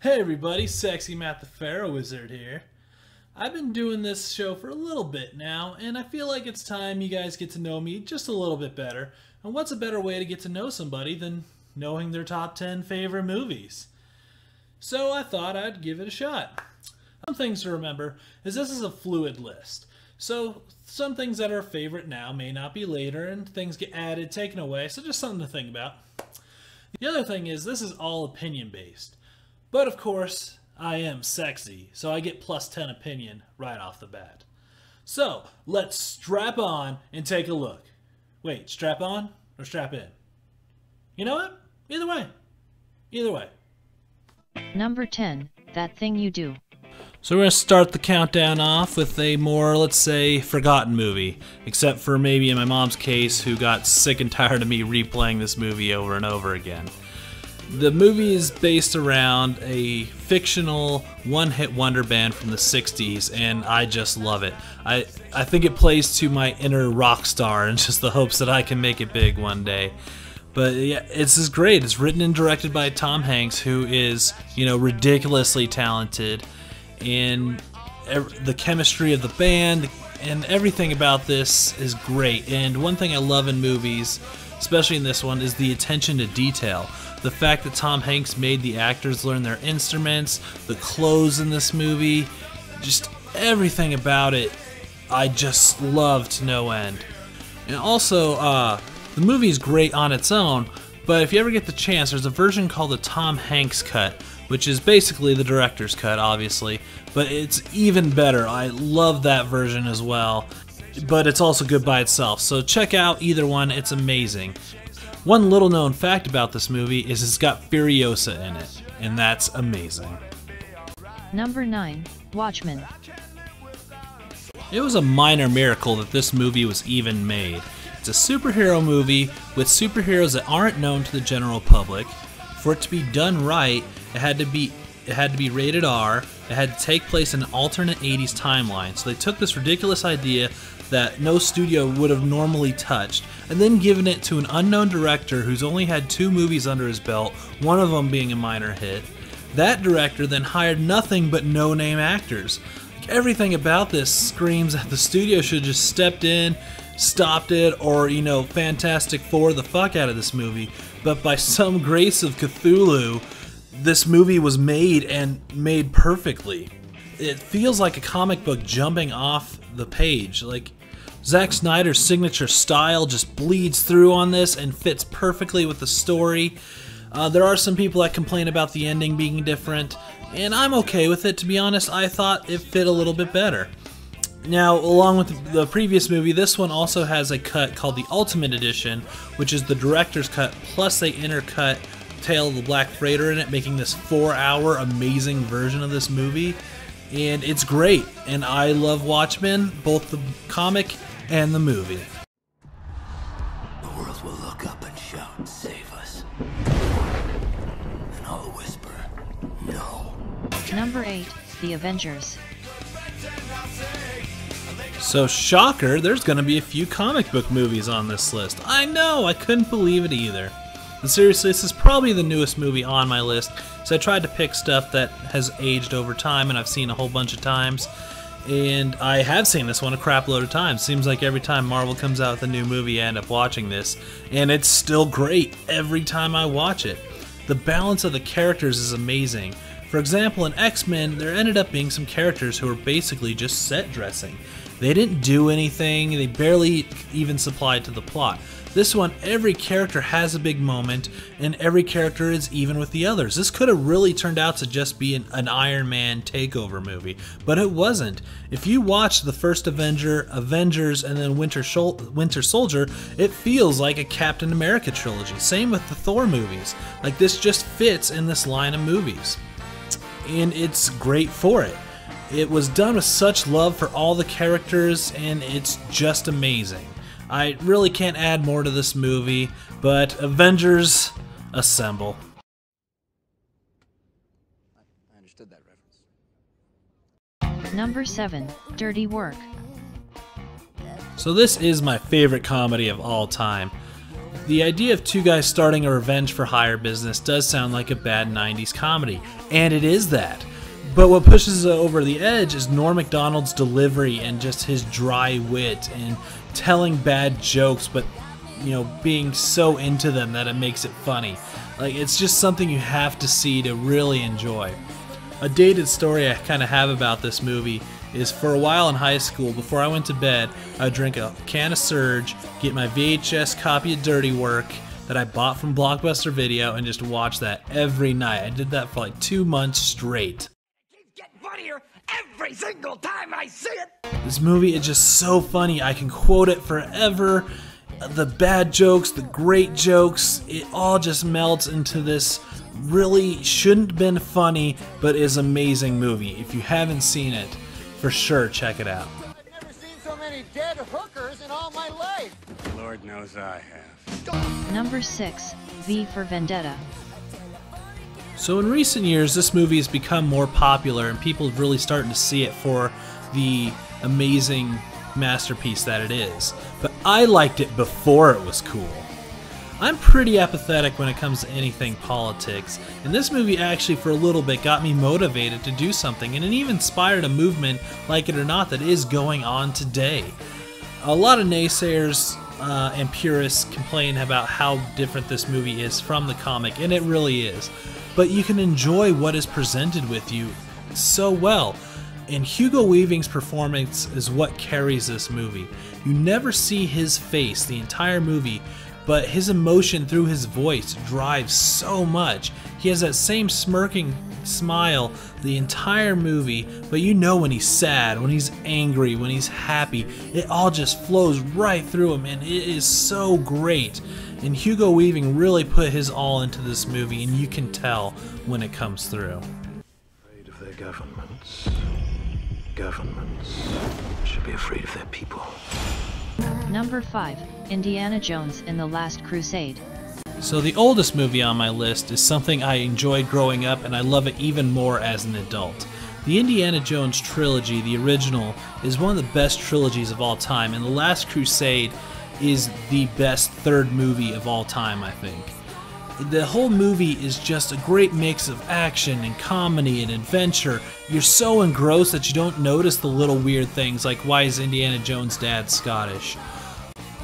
Hey everybody, Sexy Matt the Pharaoh Wizard here. I've been doing this show for a little bit now, and I feel like it's time you guys get to know me just a little bit better. And what's a better way to get to know somebody than knowing their top 10 favorite movies? So I thought I'd give it a shot. Some things to remember is this is a fluid list. So some things that are favorite now may not be later, and things get added, taken away, so just something to think about. The other thing is this is all opinion based. But of course, I am sexy, so I get plus 10 opinion right off the bat. So, let's strap on and take a look. Wait, strap on or strap in? You know what? Either way. Either way. Number 10, That Thing You Do. So we're going to start the countdown off with a more, let's say, forgotten movie. Except for maybe in my mom's case, who got sick and tired of me replaying this movie over and over again. The movie is based around a fictional one-hit wonder band from the 60s, and I just love it. I think it plays to my inner rock star and just the hopes that I can make it big one day. But yeah, it's just great. It's written and directed by Tom Hanks, who is, ridiculously talented. And the chemistry of the band and everything about this is great. And one thing I love in movies, especially in this one, is the attention to detail. The fact that Tom Hanks made the actors learn their instruments, the clothes in this movie, just everything about it, I just love to no end. And also, the movie is great on its own, but if you ever get the chance, there's a version called the Tom Hanks cut, which is basically the director's cut, obviously, but it's even better. I love that version as well, but it's also good by itself, so check out either one, it's amazing. One little known fact about this movie is it's got Furiosa in it, and that's amazing. Number 9, Watchmen. It was a minor miracle that this movie was even made. It's a superhero movie with superheroes that aren't known to the general public. For it to be done right, it had to be rated R, it had to take place in an alternate 80s timeline. So they took this ridiculous idea that no studio would have normally touched, and then given it to an unknown director who's only had 2 movies under his belt, one of them being a minor hit. That director then hired nothing but no-name actors. Everything about this screams that the studio should have just stepped in, stopped it, or, Fantastic Four the fuck out of this movie. But by some grace of Cthulhu, this movie was made, and made perfectly. It feels like a comic book jumping off the page. Like, Zack Snyder's signature style just bleeds through on this and fits perfectly with the story. There are some people that complain about the ending being different, and I'm okay with it. To be honest, I thought it fit a little bit better. Now, along with the previous movie, this one also has a cut called the Ultimate Edition, which is the director's cut, plus they intercut Tale of the Black Freighter in it, making this 4-hour amazing version of this movie. And it's great, and I love Watchmen, both the comic and the movie. The world will look up and shout, "Save us." And I'll whisper, "No." Number 8, The Avengers. So, shocker, there's going to be a few comic book movies on this list. I know, I couldn't believe it either. And seriously, this is probably the newest movie on my list, so I tried to pick stuff that has aged over time and I've seen a whole bunch of times. And I have seen this one a crap load of times. Seems like every time Marvel comes out with a new movie, I end up watching this, and it's still great every time I watch it. The balance of the characters is amazing. For example, in X-Men, there ended up being some characters who were basically just set dressing. They didn't do anything, they barely even supplied to the plot. This one, every character has a big moment, and every character is even with the others. This could have really turned out to just be an Iron Man takeover movie, but it wasn't. If you watch the first Avengers, and then Winter Soldier, it feels like a Captain America trilogy. Same with the Thor movies. Like, this just fits in this line of movies. And it's great for it. It was done with such love for all the characters, and it's just amazing. I really can't add more to this movie, but Avengers assemble. I understood that reference. Number 7, Dirty Work. So this is my favorite comedy of all time. The idea of two guys starting a revenge for hire business does sound like a bad 90s comedy, and it is that. But what pushes it over the edge is Norm Macdonald's delivery and just his dry wit and telling bad jokes, but being so into them that it makes it funny. Like, it's just something you have to see to really enjoy. A dated story I kind of have about this movie is, for a while in high school, before I went to bed, I would drink a can of Surge, get my VHS copy of Dirty Work that I bought from Blockbuster Video, and just watch that every night. I did that for like 2 months straight. It keeps getting funnier every single time I see it. This movie is just so funny. I can quote it forever. The bad jokes, the great jokes, it all just melts into this really shouldn't have been funny, but is amazing movie. If you haven't seen it, for sure check it out. I've never seen so many dead hookers in all my life. Lord knows I have. Number 6, V for Vendetta. So in recent years, this movie has become more popular and people are really starting to see it for the amazing masterpiece that it is. But I liked it before it was cool. I'm pretty apathetic when it comes to anything politics, and this movie actually for a little bit got me motivated to do something, and it even inspired a movement, like it or not, that is going on today. A lot of naysayers and purists complain about how different this movie is from the comic, and it really is. But you can enjoy what is presented with you so well. And Hugo Weaving's performance is what carries this movie. You never see his face the entire movie, but his emotion through his voice drives so much. He has that same smirking smile the entire movie, but you know when he's sad, when he's angry, when he's happy. It all just flows right through him, and it is so great. And Hugo Weaving really put his all into this movie, and you can tell when it comes through. Afraid of their governments. Governments should be afraid of their people. Number 5, Indiana Jones and the Last Crusade. So the oldest movie on my list is something I enjoyed growing up, and I love it even more as an adult. The Indiana Jones trilogy, the original, is one of the best trilogies of all time, and The Last Crusade is the best third movie of all time, I think. The whole movie is just a great mix of action and comedy and adventure. You're so engrossed that you don't notice the little weird things, like why is Indiana Jones' dad Scottish?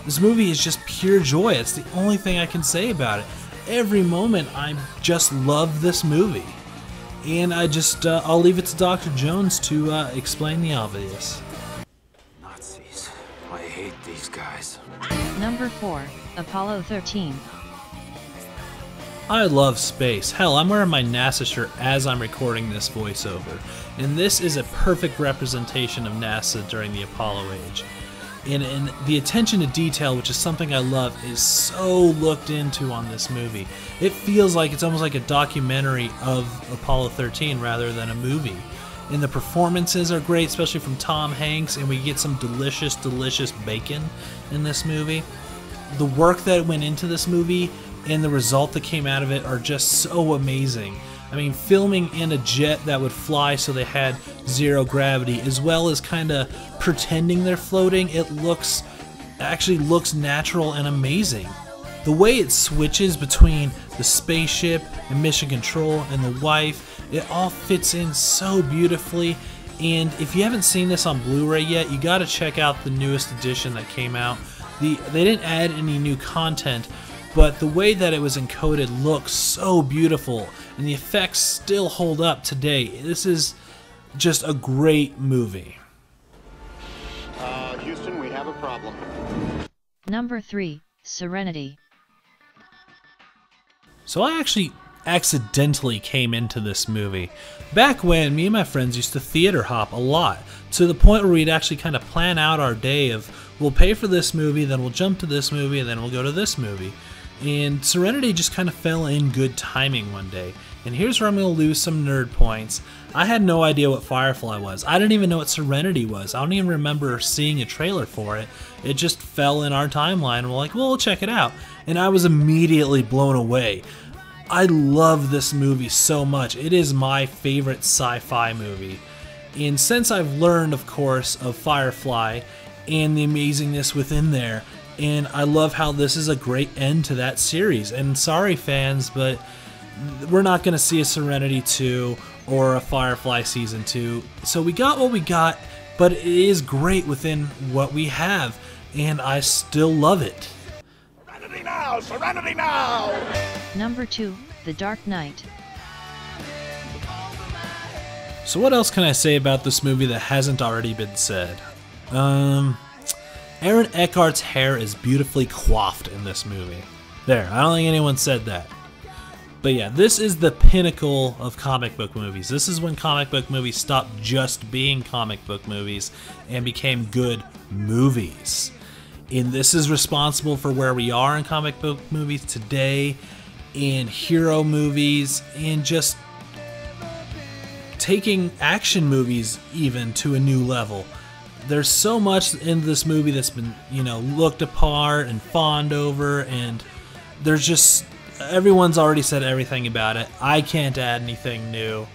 This movie is just pure joy. It's the only thing I can say about it. Every moment I just love this movie. And I'll leave it to Dr. Jones to explain the obvious. Nazis. I hate these guys. Number 4, Apollo 13. I love space. Hell, I'm wearing my NASA shirt as I'm recording this voiceover. And this is a perfect representation of NASA during the Apollo age. And the attention to detail, which is something I love, is so looked into on this movie. It feels like it's almost like a documentary of Apollo 13 rather than a movie. And the performances are great, especially from Tom Hanks, and we get some delicious, delicious bacon in this movie. The work that went into this movie and the result that came out of it are just so amazing. I mean, filming in a jet that would fly so they had zero gravity, as well as kind of pretending they're floating, it actually looks natural and amazing. The way it switches between the spaceship and mission control and the wife, it all fits in so beautifully. And if you haven't seen this on Blu-ray yet, you got to check out the newest edition that came out. They didn't add any new content, but the way that it was encoded looks so beautiful, and the effects still hold up today. This is just a great movie. Houston, we have a problem. Number 3, Serenity. So I actually accidentally came into this movie. Back when me and my friends used to theater hop a lot, to the point where we'd actually kind of plan out our day of, we'll pay for this movie, then we'll jump to this movie, and then we'll go to this movie. And Serenity just kind of fell in good timing one day. And here's where I'm going to lose some nerd points. I had no idea what Firefly was. I didn't even know what Serenity was. I don't even remember seeing a trailer for it. It just fell in our timeline. We're like, well, we'll check it out. And I was immediately blown away. I love this movie so much. It is my favorite sci-fi movie. And since I've learned, of course, of Firefly and the amazingness within there, And I love how this is a great end to that series. And sorry fans, but we're not going to see a Serenity 2 or a Firefly Season 2. So we got what we got, but it is great within what we have. And I still love it. Serenity now! Serenity now! Number 2, The Dark Knight. So what else can I say about this movie that hasn't already been said? Aaron Eckhart's hair is beautifully coiffed in this movie. There, I don't think anyone said that. But yeah, this is the pinnacle of comic book movies. This is when comic book movies stopped just being comic book movies and became good movies. And this is responsible for where we are in comic book movies today, in hero movies, and just taking action movies even to a new level. There's so much in this movie that's been, looked apart and fawned over, and there's just, everyone's already said everything about it. I can't add anything new.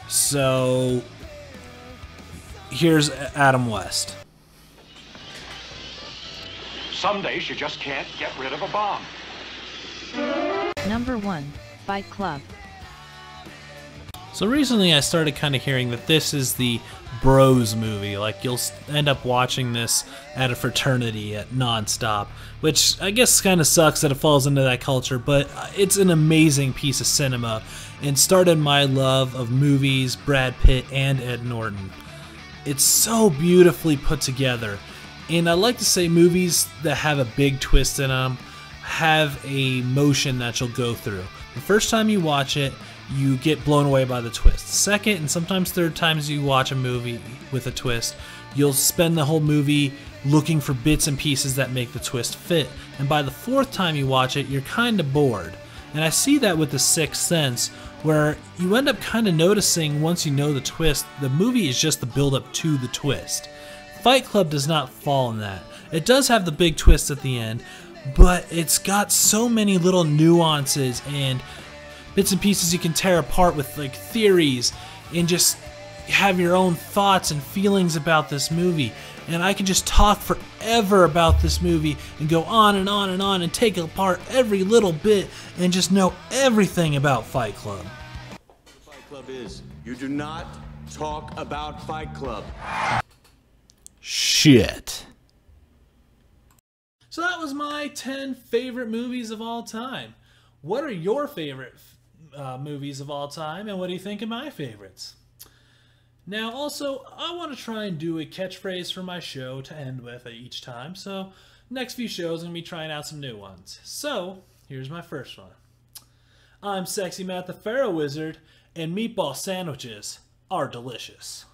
So here's Adam West. Some days you just can't get rid of a bomb. Number 1, Fight Club. So recently I started kind of hearing that this is the bros movie. Like, you'll end up watching this at a fraternity at nonstop, which I guess kind of sucks that it falls into that culture, but it's an amazing piece of cinema and started my love of movies, Brad Pitt and Ed Norton. It's so beautifully put together, and I like to say movies that have a big twist in them have a motion that you'll go through. The first time you watch it, you get blown away by the twist. Second, and sometimes third times you watch a movie with a twist, you'll spend the whole movie looking for bits and pieces that make the twist fit. And by the fourth time you watch it, you're kind of bored. And I see that with The Sixth Sense, where you end up kind of noticing once you know the twist, the movie is just the build-up to the twist. Fight Club does not fall in that. It does have the big twist at the end, but it's got so many little nuances and bits and pieces you can tear apart with, like, theories, and just have your own thoughts and feelings about this movie. And I can just talk forever about this movie and go on and on and on and take apart every little bit and just know everything about Fight Club. Fight Club is, you do not talk about Fight Club. Shit. So that was my 10 favorite movies of all time. What are your favorite movies of all time, and what do you think of my favorites? Now, also, I want to try and do a catchphrase for my show to end with each time, so next few shows I'm going to be trying out some new ones. So, here's my first one. I'm Sexy Matt the Pharaoh Wizard, and meatball sandwiches are delicious.